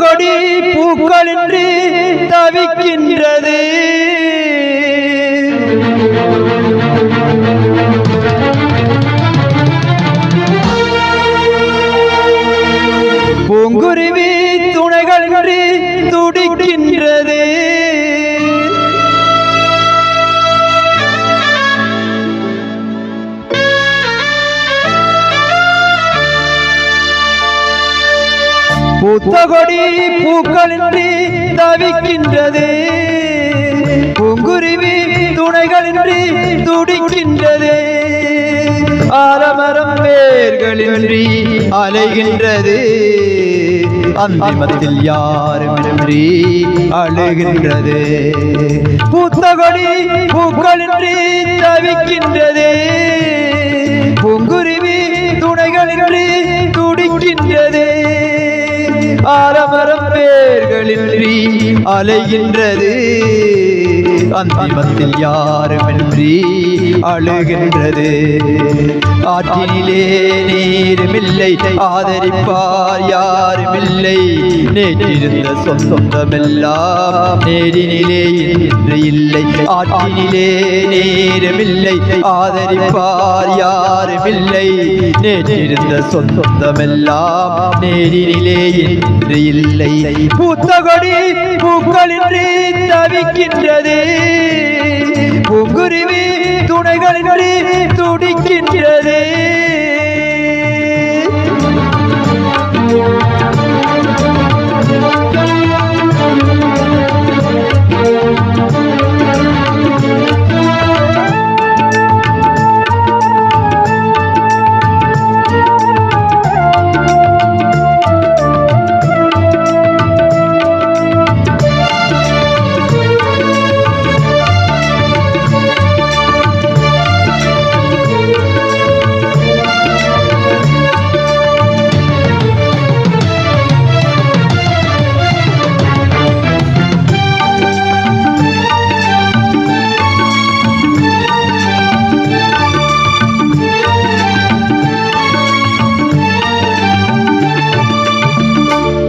கொடி பூக்களின்றி தவிக்கின்றது. பூங்குருவி துணைகளின்றி துடிக்கின்றது. பூத்த கொடி பூக்களின்றி தவிக்கின்றது. பூங்குருவி துணைகளின்றி துடிக்கின்றது. ஆலமரம் வேர்களின்றி அலைகின்றது. அந்திமத்தில் யாருமின்றி அழுகின்றது. பூத்த கொடி பூக்களின்றி தவிக்கின்றது. பூங்குருவி துணைகளின்றி துடிக்கின்றது. ஆலமரம் வேர்களின்றி அலைகின்றது. அந்திமத்தில் யாருமின்றி அழுகின்றது. ஆற்றினிலே நீருமில்லை, ஆதரிப்பார் யாருமில்லை. நேற்றிருந்த சொந்தமெல்லாம் நேரினிலே இன்று இல்லை. ஆற்றினிலே நீருமில்லை, ஆதரிப்பார் யாருமில்லை. நேற்றிருந்த சொந்தமெல்லாம் நேரினிலே இன்று இல்லை. பூத்த கொடி பூக்களின்றி தவிக்கின்றது. பூங்குருவி துணைகளின்றி துடிக்கின்றது.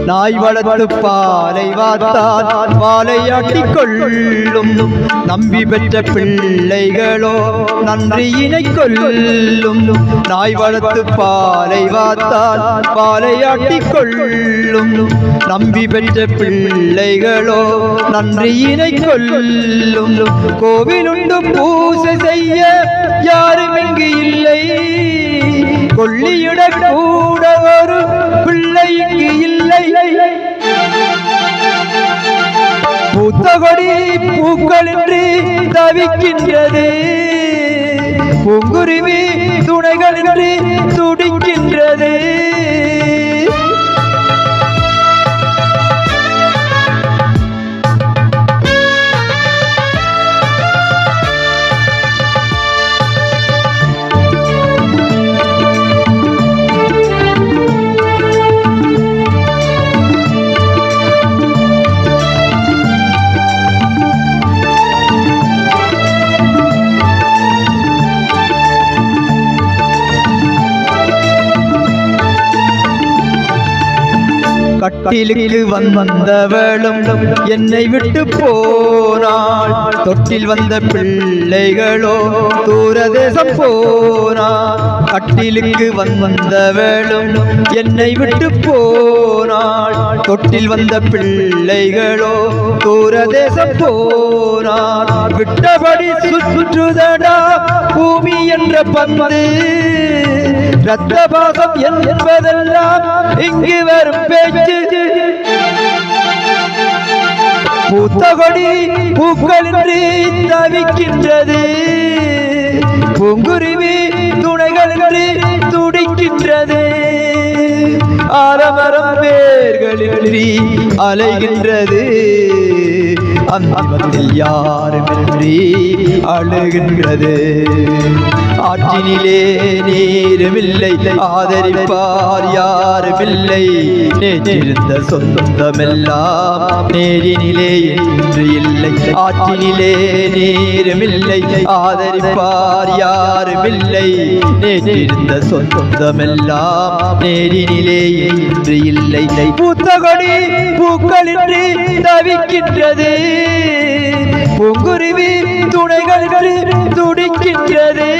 நாய் வளர்த்து பாலை வார்த்தால் வாழையாட்டிக் கொள்ளும். நம்பி பெற்ற பிள்ளைகளோ நன்றியினை கொள்ளும். நாய் வளர்த்து பாலை வார்த்தால் வாழையாட்டிக் கொள்ளும். நம்பி பெற்ற பிள்ளைகளோ நன்றியினை கொள்ளும். கோவிலுண்டு பூசை செய்ய யாரும் இங்கு இல்லை. கொள்ளியிட கூட ஒரு பிள்ளை இங்கு இல்லை. பூத்த கொடி பூக்களின்றி தவிக்கின்றது. பூங்குருவி துணைகளின்றி துடிக்கின்றது. கட்டிலுக்கு வந்தவளும் என்னை விட்டு போனாள். தொட்டில் வந்த பிள்ளைகளோ தூரதேசம் போனாள். கட்டிலுக்கு வந்தவளும் என்னை விட்டு போனாள். தொட்டில் வந்த பிள்ளைகளோ தூரதேசம் போனாள். விட்டபடி சுற்றுதடா பூமி என்ற பந்து. இரத்த பாசம் என்பதெல்லாம் இங்கு வரும் பேச்சு. பூத்த கொடி பூக்களின்றி தவிக்கின்றது. பூங்குருவி துணைகளின்றி துடிக்கின்றது. ஆலமரம் வேர்களின்றி அலைகின்றது. அந்திமத்தில் யாருமின்றி அழுகின்றது. ஆற்றினிலே நீருமில்லை ஆதரிப்பார் யாருமில்லை நேற்றிருந்த சொந்தமெல்லாம் நேரினிலே என்று இல்லை ஆற்றினிலே நீருமில்லை ஆதரிப்பார் யாருமில்லை நேற்றிருந்த சொந்தமெல்லாம் நேரினிலே என்று இல்லை புத்தகடி பூக்களின்றி தவிக்கின்றது பூங்குருவி துணைகளின்றி துடிக்கின்றது